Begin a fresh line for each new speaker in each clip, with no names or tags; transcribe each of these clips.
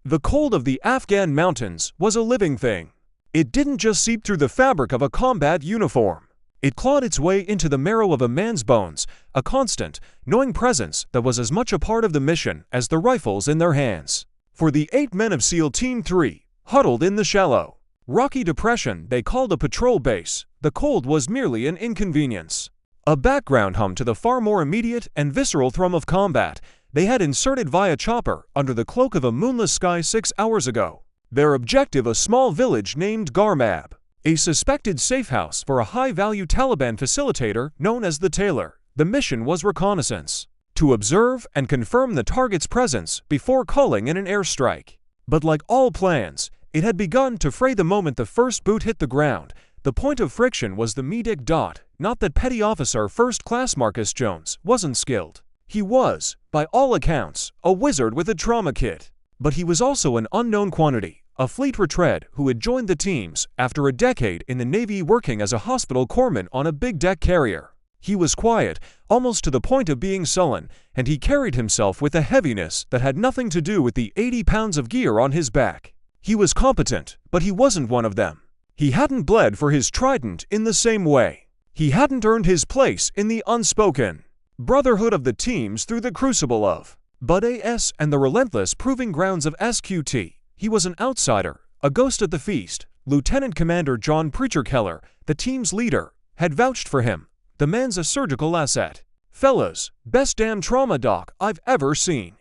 The cold of the Afghan mountains was a living thing. It didn't just seep through the fabric of a combat uniform. It clawed its way into the marrow of a man's bones, a constant, gnawing presence that was as much a part of the mission as the rifles in their hands. For the 8 men of SEAL Team 3, huddled in the shallow, rocky depression they called a patrol base, the cold was merely an inconvenience. A background hum to the far more immediate and visceral thrum of combat they had inserted via chopper under the cloak of a moonless sky 6 hours ago. Their objective a small village named Garmab, a suspected safe house for a high-value Taliban facilitator known as the Tailor. The mission was reconnaissance, to observe and confirm the target's presence before calling in an airstrike. But like all plans, it had begun to fray the moment the first boot hit the ground. The point of friction was the medic dot, not that Petty Officer First Class Marcus Jones wasn't skilled. He was, by all accounts, a wizard with a trauma kit. But he was also an unknown quantity, a fleet retread who had joined the teams after a decade in the Navy working as a hospital corpsman on a big deck carrier. He was quiet, almost to the point of being sullen, and he carried himself with a heaviness that had nothing to do with the 80 pounds of gear on his back. He was competent, but he wasn't one of them. He hadn't bled for his trident in the same way. He hadn't earned his place in the unspoken brotherhood of the teams through the crucible of Bud AS and the relentless proving grounds of SQT. He was an outsider, a ghost at the feast. Lieutenant Commander John Preacher Keller, the team's leader, had vouched for him. The man's a surgical asset. Fellas, best damn trauma doc I've ever seen.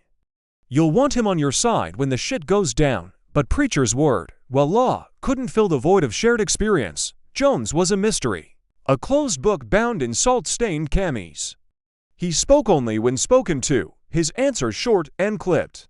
You'll want him on your side when the shit goes down. But Preacher's word, well, law, couldn't fill the void of shared experience. Jones was a mystery. A closed book bound in salt-stained camis. He spoke only when spoken to, his answers short and clipped.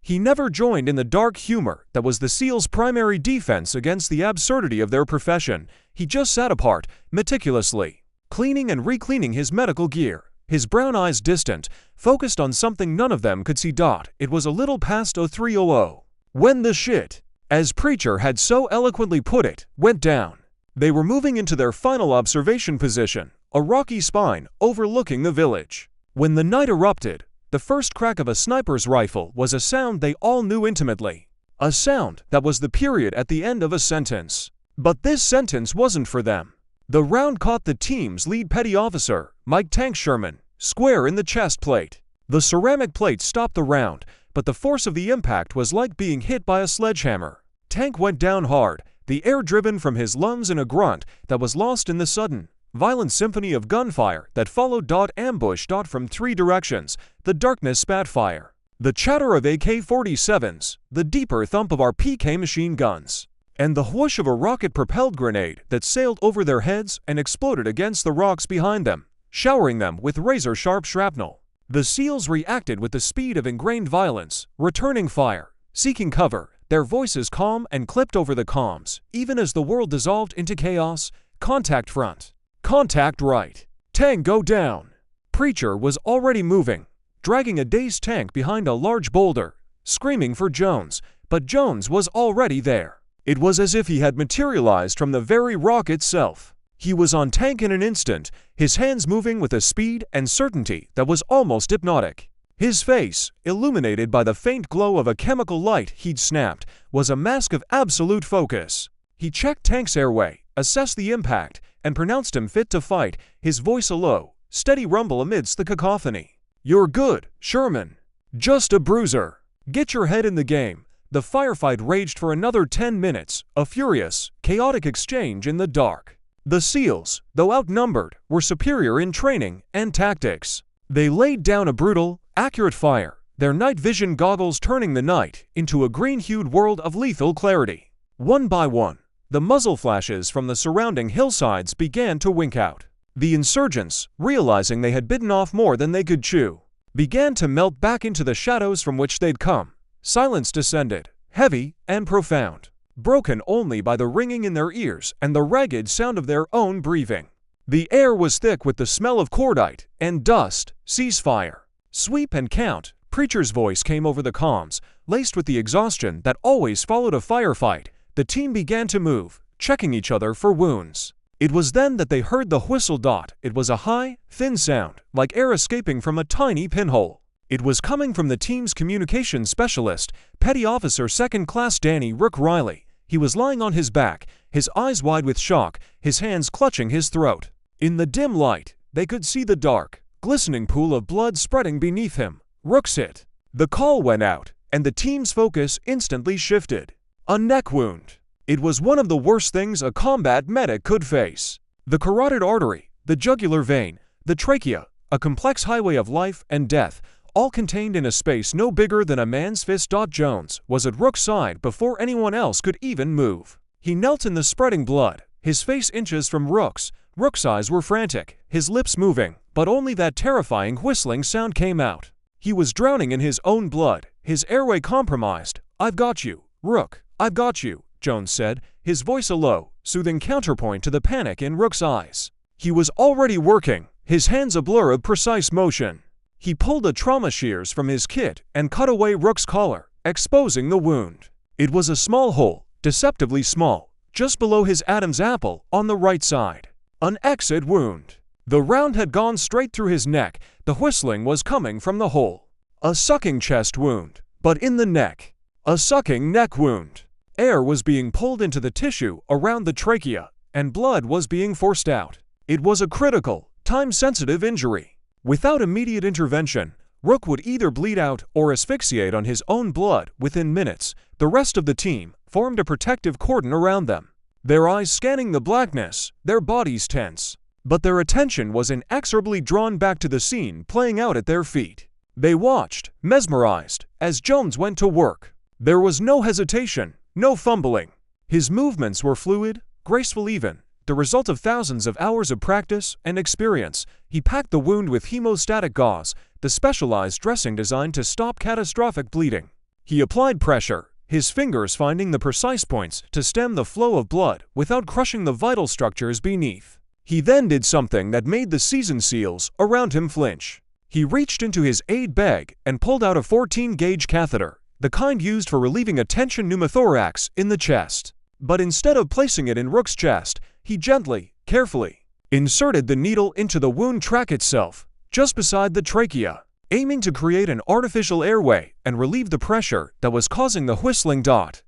He never joined in the dark humor that was the SEAL's primary defense against the absurdity of their profession. He just sat apart, meticulously, cleaning and re-cleaning his medical gear, his brown eyes distant, focused on something none of them could see. It was a little past 0300. When the shit, as Preacher had so eloquently put it, went down. They were moving into their final observation position, a rocky spine overlooking the village. When the night erupted, the first crack of a sniper's rifle was a sound they all knew intimately. A sound that was the period at the end of a sentence. But this sentence wasn't for them. The round caught the team's lead petty officer, Mike Tank Sherman, square in the chest plate. The ceramic plate stopped the round, but the force of the impact was like being hit by a sledgehammer. Tank went down hard, the air driven from his lungs in a grunt that was lost in the sudden, violent symphony of gunfire that followed. Ambush. From 3 directions, the darkness spat fire. The chatter of AK-47s, the deeper thump of our PK machine guns, and the whoosh of a rocket-propelled grenade that sailed over their heads and exploded against the rocks behind them, showering them with razor-sharp shrapnel. The SEALs reacted with the speed of ingrained violence, returning fire, seeking cover, their voices calm and clipped over the comms, even as the world dissolved into chaos. Contact front. Contact right. Tank go down. Preacher was already moving, dragging a dazed Tank behind a large boulder, screaming for Jones, but Jones was already there. It was as if he had materialized from the very rock itself. He was on Tank in an instant, his hands moving with a speed and certainty that was almost hypnotic. His face, illuminated by the faint glow of a chemical light he'd snapped, was a mask of absolute focus. He checked Tank's airway, assessed the impact, and pronounced him fit to fight, his voice a low, steady rumble amidst the cacophony. "You're good, Sherman. Just a bruiser. Get your head in the game." The firefight raged for another 10 minutes, a furious, chaotic exchange in the dark. The SEALs, though outnumbered, were superior in training and tactics. They laid down a brutal, accurate fire, their night vision goggles turning the night into a green-hued world of lethal clarity. One by one, the muzzle flashes from the surrounding hillsides began to wink out. The insurgents, realizing they had bitten off more than they could chew, began to melt back into the shadows from which they'd come. Silence descended, heavy and profound, broken only by the ringing in their ears and the ragged sound of their own breathing. The air was thick with the smell of cordite and dust. "Ceasefire. Sweep and count." Preacher's voice came over the comms, laced with the exhaustion that always followed a firefight. The team began to move, checking each other for wounds. It was then that they heard the whistle. It was a high, thin sound, like air escaping from a tiny pinhole. It was coming from the team's communications specialist, Petty Officer Second Class Danny Rook Riley. He was lying on his back, his eyes wide with shock, his hands clutching his throat. In the dim light, they could see the dark, glistening pool of blood spreading beneath him. Rook's hit. The call went out, and the team's focus instantly shifted. A neck wound. It was one of the worst things a combat medic could face. The carotid artery, the jugular vein, the trachea, a complex highway of life and death, all contained in a space no bigger than a man's fist. Jones was at Rook's side before anyone else could even move. He knelt in the spreading blood, his face inches from Rook's. Rook's eyes were frantic, his lips moving, but only that terrifying whistling sound came out. He was drowning in his own blood, his airway compromised. "I've got you, Rook, I've got you," Jones said, his voice a low, soothing counterpoint to the panic in Rook's eyes. He was already working, his hands a blur of precise motion. He pulled a trauma shears from his kit and cut away Rook's collar, exposing the wound. It was a small hole, deceptively small, just below his Adam's apple on the right side. An exit wound. The round had gone straight through his neck. The whistling was coming from the hole. A sucking chest wound, but in the neck. A sucking neck wound. Air was being pulled into the tissue around the trachea, and blood was being forced out. It was a critical, time-sensitive injury. Without immediate intervention, Rook would either bleed out or asphyxiate on his own blood within minutes. The rest of the team formed a protective cordon around them, their eyes scanning the blackness, their bodies tense. But their attention was inexorably drawn back to the scene playing out at their feet. They watched, mesmerized, as Jones went to work. There was no hesitation, no fumbling. His movements were fluid, graceful even, the result of thousands of hours of practice and experience. He packed the wound with hemostatic gauze, the specialized dressing designed to stop catastrophic bleeding. He applied pressure, his fingers finding the precise points to stem the flow of blood without crushing the vital structures beneath. He then did something that made the seasoned SEALs around him flinch. He reached into his aid bag and pulled out a 14-gauge catheter, the kind used for relieving a tension pneumothorax in the chest. But instead of placing it in Rook's chest, he gently, carefully, inserted the needle into the wound track itself, just beside the trachea, aiming to create an artificial airway and relieve the pressure that was causing the whistling.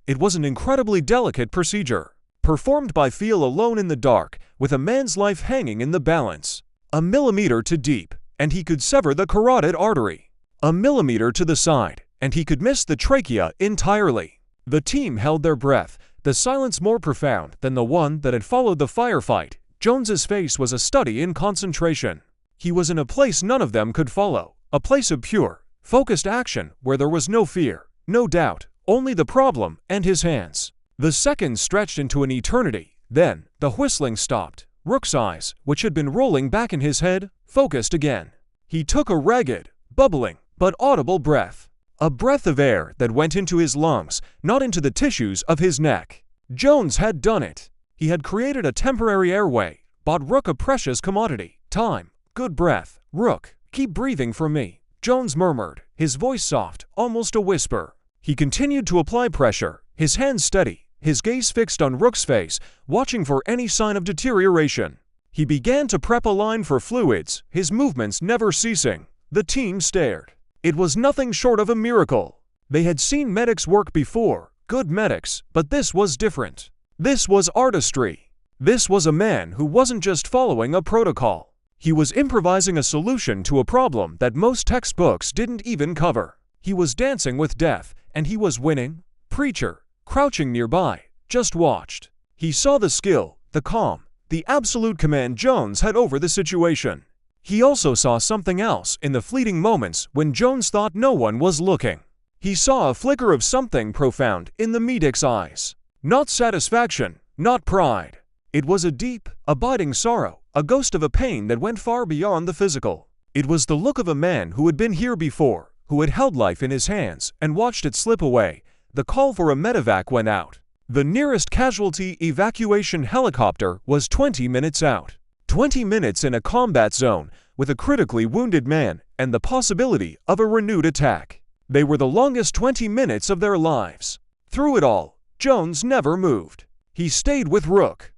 It was an incredibly delicate procedure, performed by feel alone in the dark, with a man's life hanging in the balance. A millimeter too deep, and he could sever the carotid artery. A millimeter to the side, and he could miss the trachea entirely. The team held their breath, the silence more profound than the one that had followed the firefight. Jones's face was a study in concentration. He was in a place none of them could follow, a place of pure, focused action where there was no fear, no doubt, only the problem and his hands. The seconds stretched into an eternity. Then, the whistling stopped. Rook's eyes, which had been rolling back in his head, focused again. He took a ragged, bubbling, but audible breath. A breath of air that went into his lungs, not into the tissues of his neck. Jones had done it. He had created a temporary airway, bought Rook a precious commodity, time. "Good breath, Rook. Keep breathing for me," Jones murmured, his voice soft, almost a whisper. He continued to apply pressure, his hands steady, his gaze fixed on Rook's face, watching for any sign of deterioration. He began to prep a line for fluids, his movements never ceasing. The team stared. It was nothing short of a miracle. They had seen medics work before, good medics, but this was different. This was artistry. This was a man who wasn't just following a protocol. He was improvising a solution to a problem that most textbooks didn't even cover. He was dancing with death, and he was winning. Preacher, crouching nearby, just watched. He saw the skill, the calm, the absolute command Jones had over the situation. He also saw something else in the fleeting moments when Jones thought no one was looking. He saw a flicker of something profound in the medic's eyes. Not satisfaction, not pride. It was a deep, abiding sorrow, a ghost of a pain that went far beyond the physical. It was the look of a man who had been here before, who had held life in his hands and watched it slip away. The call for a medevac went out. The nearest casualty evacuation helicopter was 20 minutes out. 20 minutes in a combat zone with a critically wounded man and the possibility of a renewed attack. They were the longest 20 minutes of their lives. Through it all, Jones never moved. He stayed with Rook.